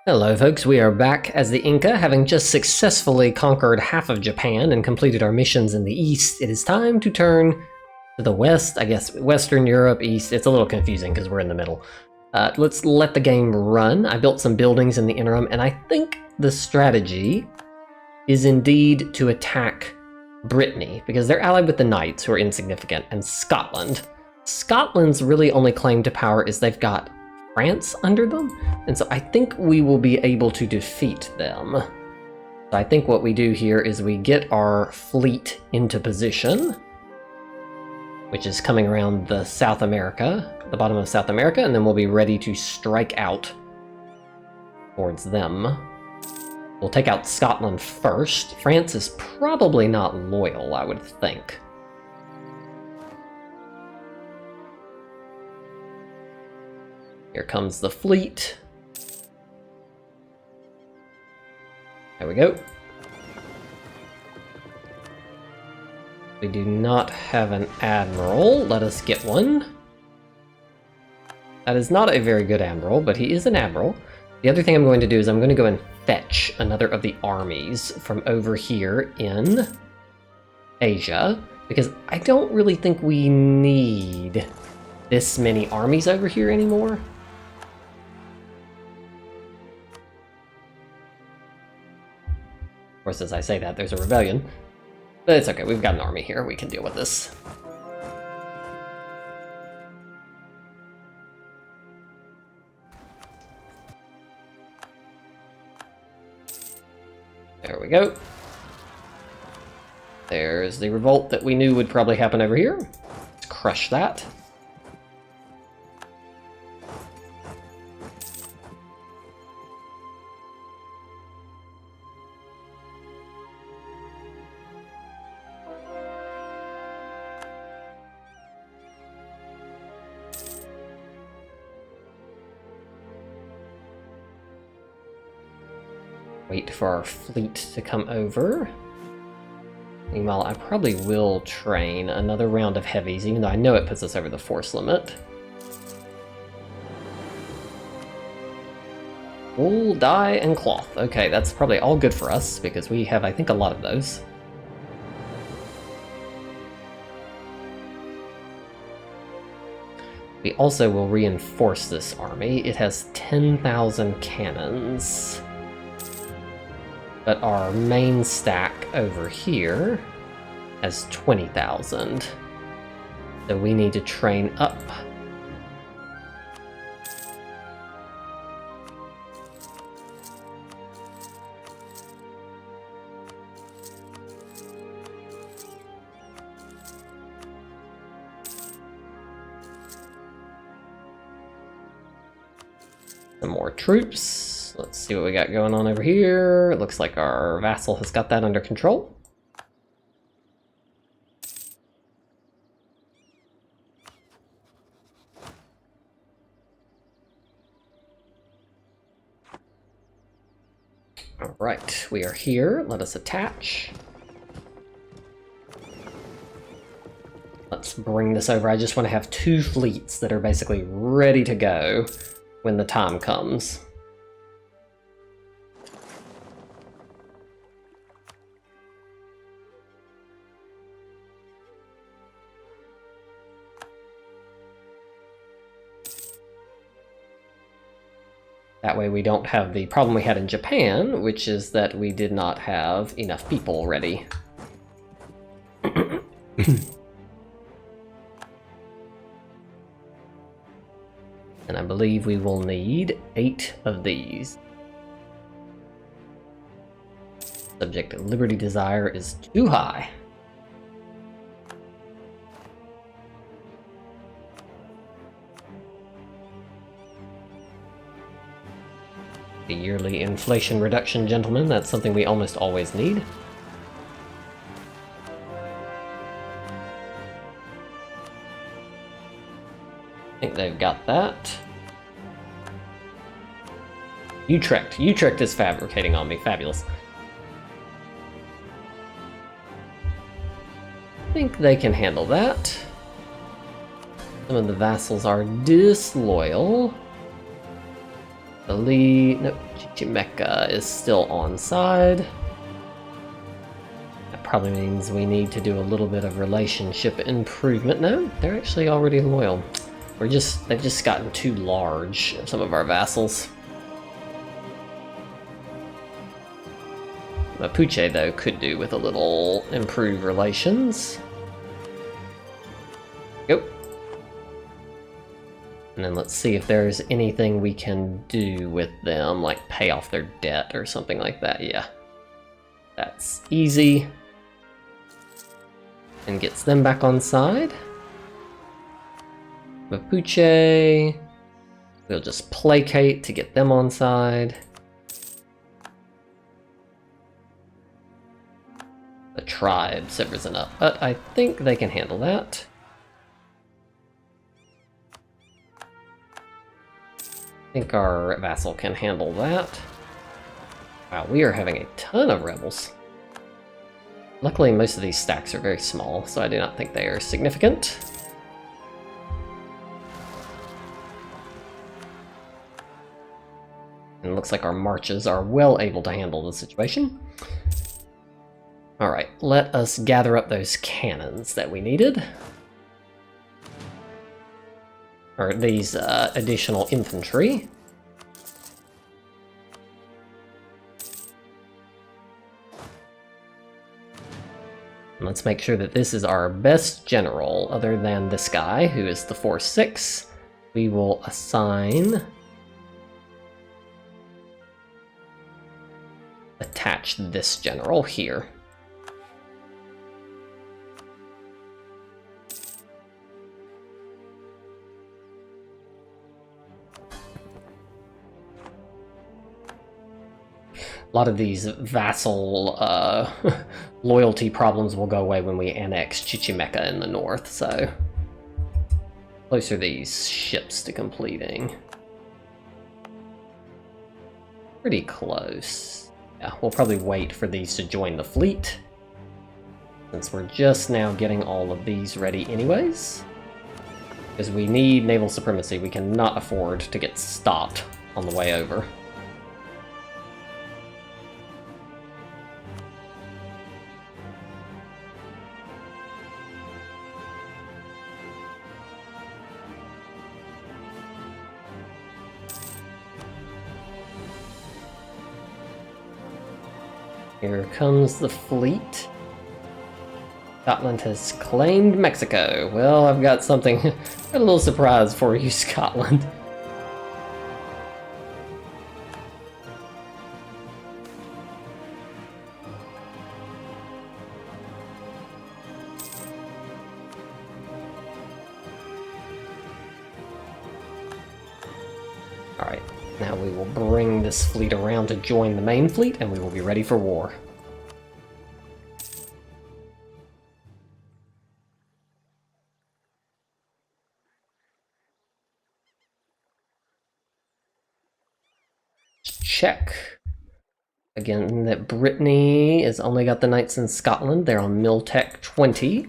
Hello folks, we are back as the Inca, having just successfully conquered half of Japan and completed our missions in the east. It is time to turn to the west, I guess Western Europe, east. It's a little confusing because we're in the middle. Let's let the game run. I built some buildings in the interim, and I think the strategy is indeed to attack Brittany, because they're allied with the Knights, who are insignificant, and Scotland. Scotland's really only claim to power is they've got France under them, and so I think we will be able to defeat them. So I think what we do here is we get our fleet into position, which is coming around the the bottom of South America, and then we'll be ready to strike out towards them. We'll take out Scotland first. France is probably not loyal, I would think. Here comes the fleet. There we go. We do not have an admiral. Let us get one. That is not a very good admiral, but he is an admiral. The other thing I'm going to do is I'm going to go and fetch another of the armies from over here in Asia, because I don't really think we need this many armies over here anymore. Of course, as I say that, there's a rebellion. But it's okay, we've got an army here, we can deal with this. There we go. There's the revolt that we knew would probably happen over here. Let's crush that. Wait for our fleet to come over. Meanwhile, I probably will train another round of heavies, even though I know it puts us over the force limit. Wool, dye, and cloth. Okay, that's probably all good for us, because we have, I think, a lot of those. We also will reinforce this army. It has 10,000 cannons. But our main stack over here has 20,000. So we need to train up. Some more troops. Let's see what we got going on over here. It looks like our vassal has got that under control. All right, we are here. Let us attach. Let's bring this over. I just want to have two fleets that are basically ready to go when the time comes. That way we don't have the problem we had in Japan, which is that we did not have enough people ready. And I believe we will need 8 of these. Subject Liberty Desire is too high. The yearly inflation reduction, gentlemen, that's something we almost always need. I think they've got that. Utrecht is fabricating on me, fabulous. I think they can handle that. Some of the vassals are disloyal. No, Chichimeca is still on side. That probably means we need to do a little bit of relationship improvement. No, they're actually already loyal. They've just gotten too large, some of our vassals. Mapuche, though, could do with a little improved relations. Go. And then let's see if there's anything we can do with them, like pay off their debt or something like that. Yeah. That's easy. And gets them back on side. Mapuche. We'll just placate to get them on side. The tribes have risen up, but I think they can handle that. I think our vassal can handle that. Wow, we are having a ton of rebels. Luckily, most of these stacks are very small, so I do not think they are significant. And it looks like our marches are well able to handle the situation. Alright, let us gather up those cannons that we needed. Or these additional infantry. And let's make sure that this is our best general, other than this guy, who is the 4-6. We will assign... attach this general here. A lot of these vassal loyalty problems will go away when we annex Chichimeca in the north, so close are these ships to completing. Pretty close. Yeah, we'll probably wait for these to join the fleet, since we're just now getting all of these ready anyways. Because we need naval supremacy, we cannot afford to get stopped on the way over. Here comes the fleet. Scotland has claimed Mexico. Well, I've got something, got a little surprise for you, Scotland. Alright, now we will bring this fleet around to join the main fleet, and we will be ready for war. Check. Again, that Brittany has only got the knights in Scotland. They're on Mill Tech 20.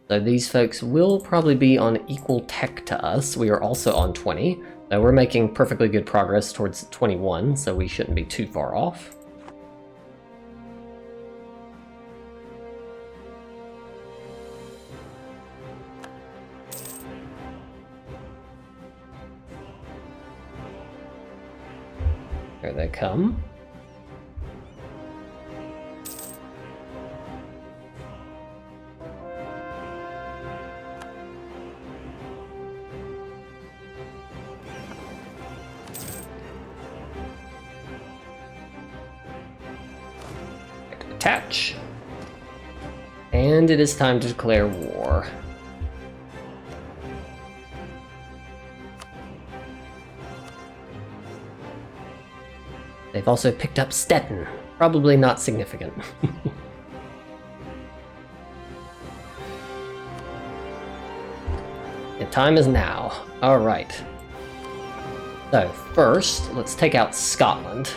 So these folks will probably be on equal tech to us. We are also on 20. So we're making perfectly good progress towards 21, so we shouldn't be too far off. Here they come. Attach. And it is time to declare war. They've also picked up Stettin. Probably not significant. The time is now. Alright. So, first, let's take out Scotland.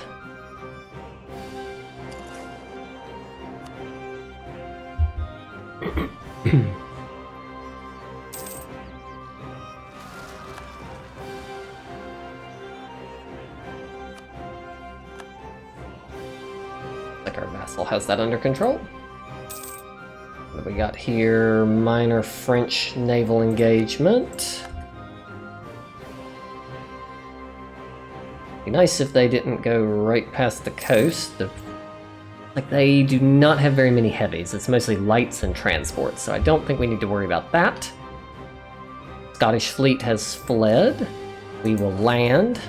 our vassal has that under control. What do we got here? Minor French naval engagement. Be nice if they didn't go right past the coast. Like, they do not have very many heavies. It's mostly lights and transports, so I don't think we need to worry about that. Scottish fleet has fled. We will land.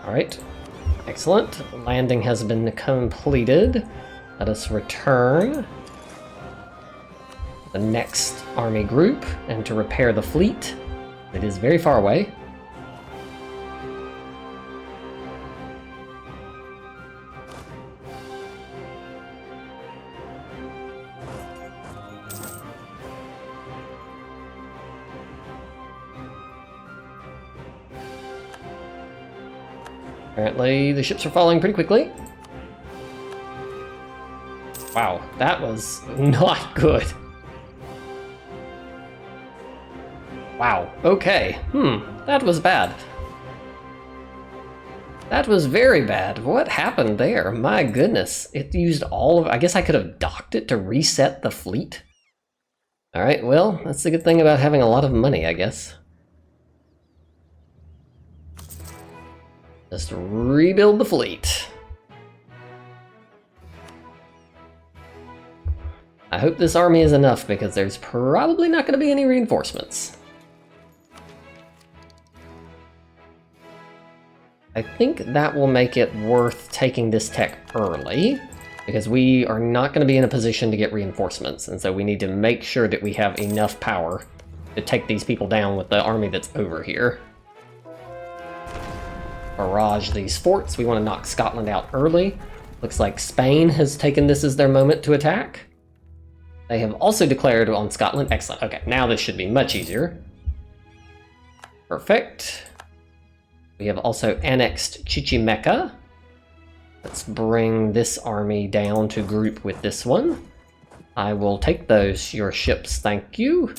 Alright, excellent. Landing has been completed. Let us return to the next army group and to repair the fleet. It is very far away. Apparently, the ships are falling pretty quickly. Wow, that was not good. Wow, okay. That was bad. That was very bad. What happened there? My goodness. It used all of... I guess I could have docked it to reset the fleet. Alright, well, that's the good thing about having a lot of money, I guess. Just rebuild the fleet. I hope this army is enough, because there's probably not going to be any reinforcements. I think that will make it worth taking this tech early, because we are not going to be in a position to get reinforcements, and so we need to make sure that we have enough power to take these people down with the army that's over here. Barrage these forts. We want to knock Scotland out early. Looks like Spain has taken this as their moment to attack. They have also declared on Scotland. Excellent. Okay, now this should be much easier. Perfect. We have also annexed Chichimeca. Let's bring this army down to group with this one. I will take those, your ships, thank you.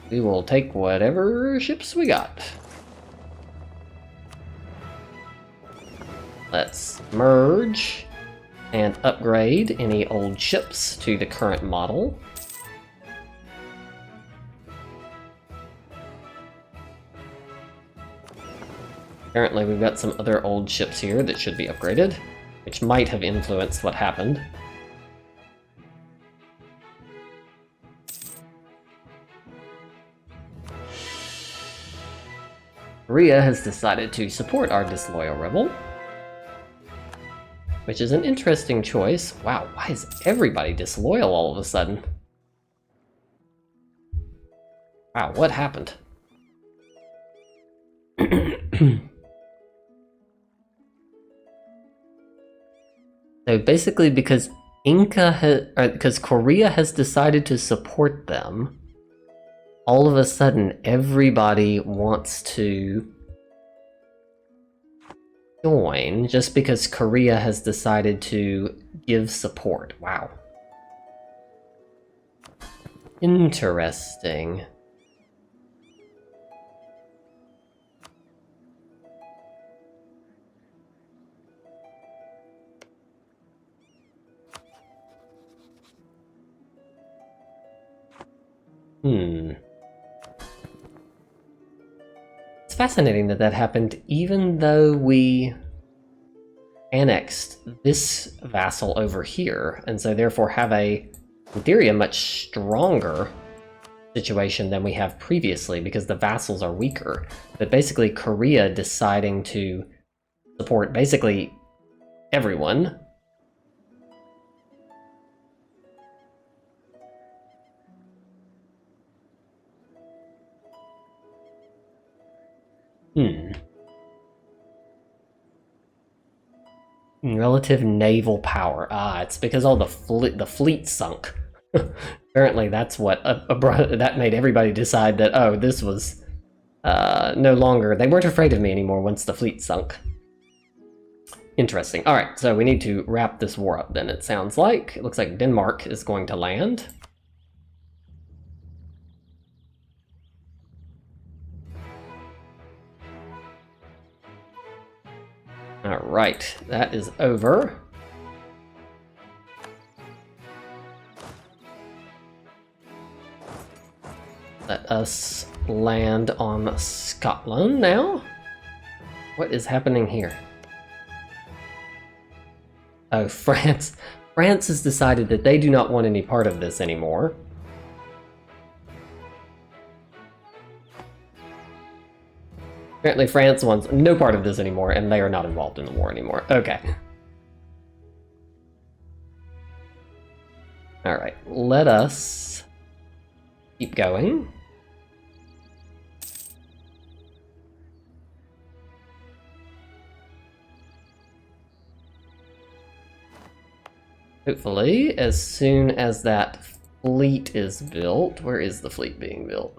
We will take whatever ships we got. Let's merge and upgrade any old ships to the current model. Apparently we've got some other old ships here that should be upgraded, which might have influenced what happened. Korea has decided to support our disloyal rebel, which is an interesting choice. Wow, why is everybody disloyal all of a sudden? Wow, what happened? So basically, because Korea has decided to support them, all of a sudden everybody wants to join just because Korea has decided to give support. Wow. Interesting. It's fascinating that that happened even though we annexed this vassal over here, and so therefore have in theory, a much stronger situation than we have previously because the vassals are weaker. But basically Korea deciding to support basically everyone. Relative naval power. Ah, it's because all the fleet sunk. Apparently that's what that made everybody decide that, oh, this was no longer, they weren't afraid of me anymore once the fleet sunk. Interesting. Alright, so we need to wrap this war up then, it sounds like. It looks like Denmark is going to land. Alright, that is over. Let us land on Scotland now. What is happening here? Oh, France. France has decided that they do not want any part of this anymore. Apparently France wants no part of this anymore, and they are not involved in the war anymore. Okay. Alright, let us keep going. Hopefully, as soon as that fleet is built... Where is the fleet being built?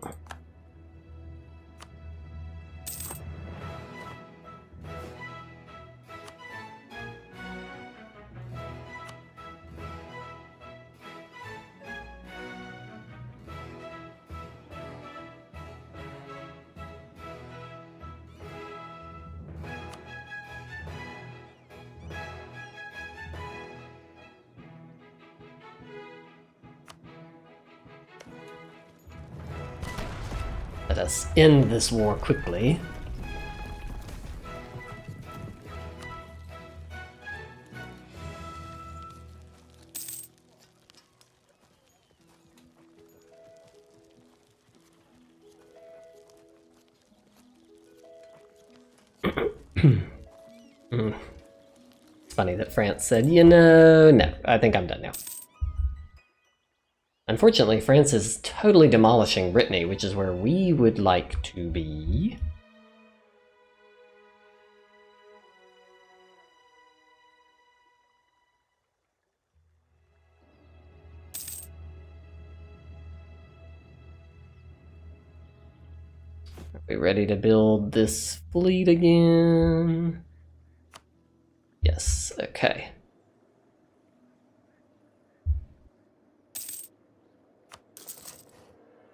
Let us end this war quickly. It's funny that France said, you know, no, I think I'm done now. Unfortunately, France is totally demolishing Brittany, which is where we would like to be. Are we ready to build this fleet again? Yes, okay.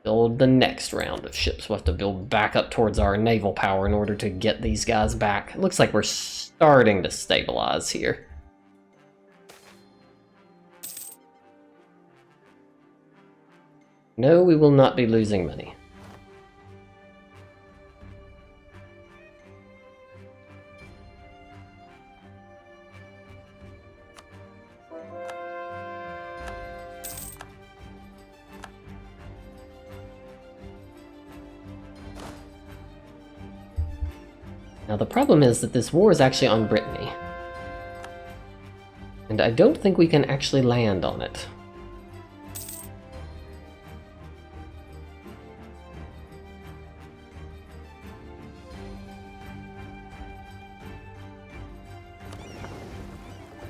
Build the next round of ships. We'll have to build back up towards our naval power in order to get these guys back. It looks like we're starting to stabilize here. No, we will not be losing money. Now the problem is that this war is actually on Brittany. And I don't think we can actually land on it.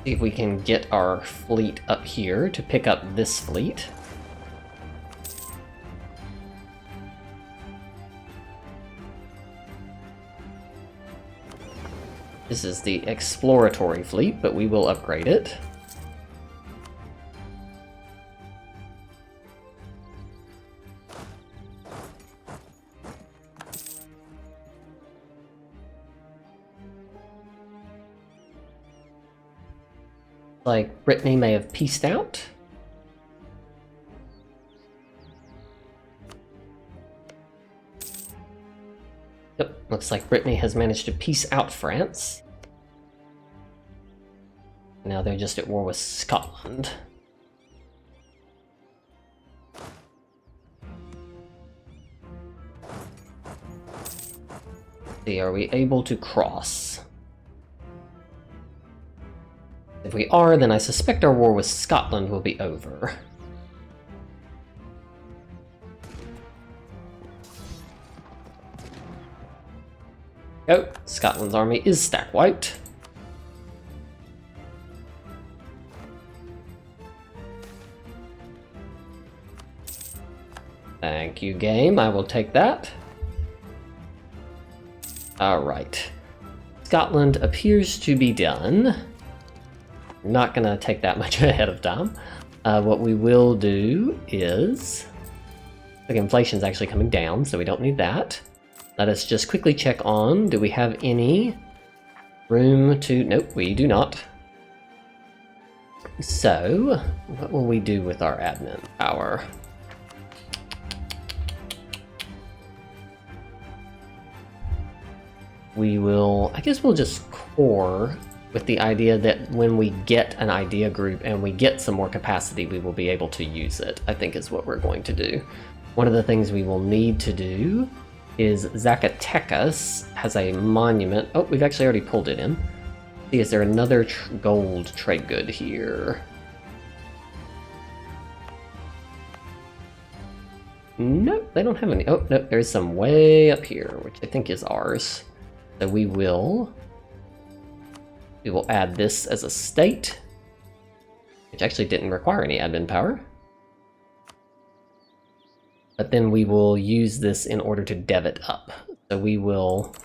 See if we can get our fleet up here to pick up this fleet. This is the exploratory fleet, but we will upgrade it. Like Brittany may have peaced out. Yep, looks like Brittany has managed to peace out France. Now they're just at war with Scotland. See, are we able to cross? If we are, then I suspect our war with Scotland will be over. Oh, Scotland's army is stack wiped. Thank you, game. I will take that. Alright. Scotland appears to be done. Not gonna take that much ahead of time. What we will do is... Like, inflation's actually coming down, so we don't need that. Let us just quickly check on, do we have any room to... Nope, we do not. So, what will we do with our admin power? We will... I guess we'll just core with the idea that when we get an idea group and we get some more capacity, we will be able to use it, I think is what we're going to do. One of the things we will need to do is Zacatecas has a monument. Oh, we've actually already pulled it in. See, is there another gold trade good here? Nope, they don't have any. Oh, nope, there's some way up here, which I think is ours. So we will add this as a state, which actually didn't require any admin power. But then we will use this in order to dev it up. So we will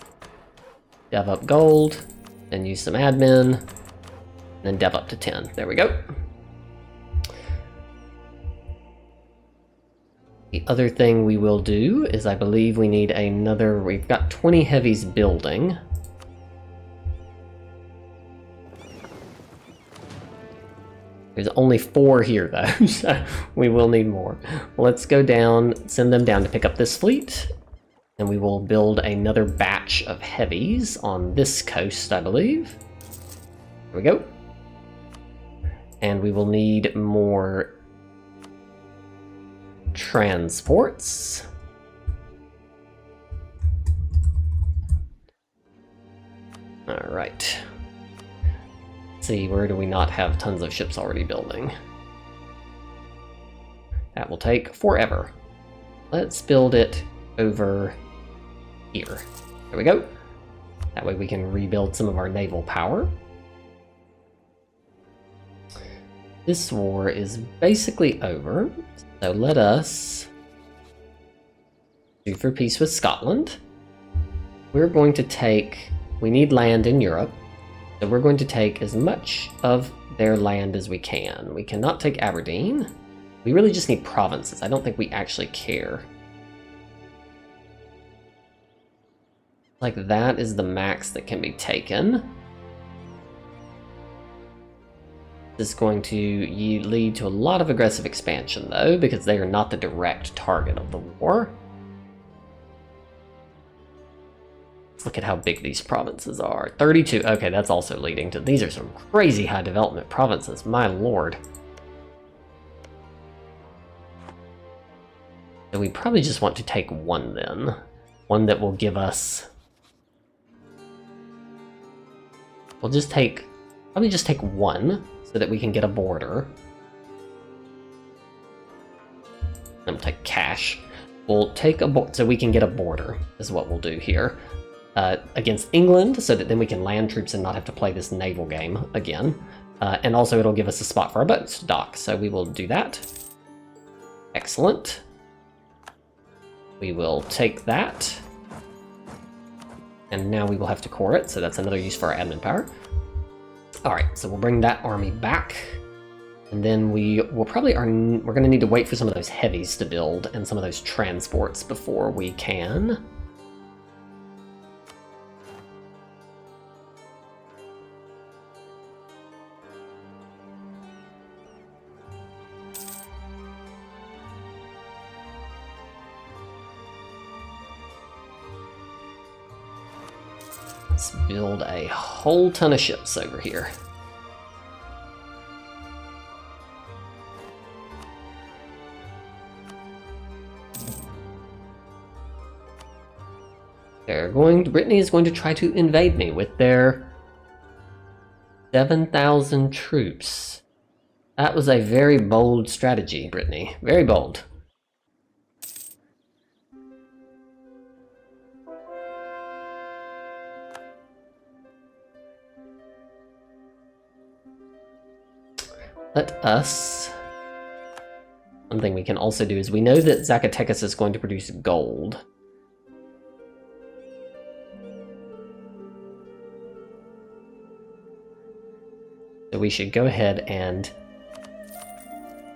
dev up gold, then use some admin, and then dev up to 10. There we go. The other thing we will do is I believe we need another... We've got 20 heavies building. There's only 4 here, though, so we will need more. Let's go down, send them down to pick up this fleet, and we will build another batch of heavies on this coast, I believe. There we go. And we will need more transports. All right. See, where do we not have tons of ships already building? That will take forever. Let's build it over here. There we go. That way we can rebuild some of our naval power. This war is basically over, so let us sue for peace with Scotland. We're going to take... We need land in Europe. So we're going to take as much of their land as we can. We cannot take Aberdeen. We really just need provinces. I don't think we actually care. Like, that is the max that can be taken. This is going to lead to a lot of aggressive expansion, though, because they are not the direct target of the war. Look at how big these provinces are. 32. Okay, that's also leading to... These are some crazy high development provinces. My lord. So we probably just want to take one then. One that will give us... We'll just take... Probably just take one so that we can get a border. And we'll take cash. We'll take a... So we can get a border is what we'll do here. Against England, so that then we can land troops and not have to play this naval game again. And also it'll give us a spot for our boats to dock, so we will do that. Excellent. We will take that. And now we will have to core it, so that's another use for our admin power. Alright, so we'll bring that army back. And then we will probably... We're going to need to wait for some of those heavies to build and some of those transports before we can... Let's build a whole ton of ships over here. Brittany is going to try to invade me with their 7,000 troops. That was a very bold strategy, Brittany. Very bold. Let us... One thing we can also do is we know that Zacatecas is going to produce gold. we should go ahead and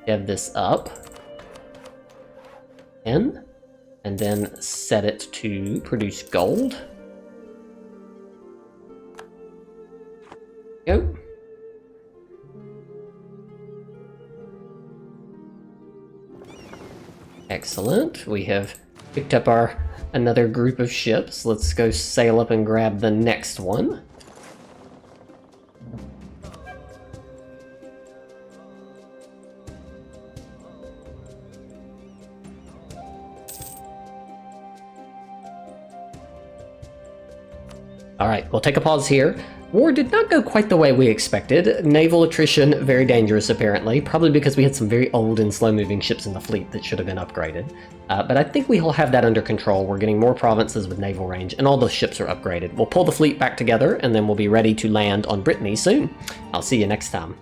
dev this up. And then set it to produce gold. Go. Excellent. We have picked up another group of ships. Let's go sail up and grab the next one. Alright, we'll take a pause here. War did not go quite the way we expected. Naval attrition, very dangerous apparently, probably because we had some very old and slow-moving ships in the fleet that should have been upgraded. But I think we will have that under control. We're getting more provinces with naval range, and all those ships are upgraded. We'll pull the fleet back together, and then we'll be ready to land on Brittany soon. I'll see you next time.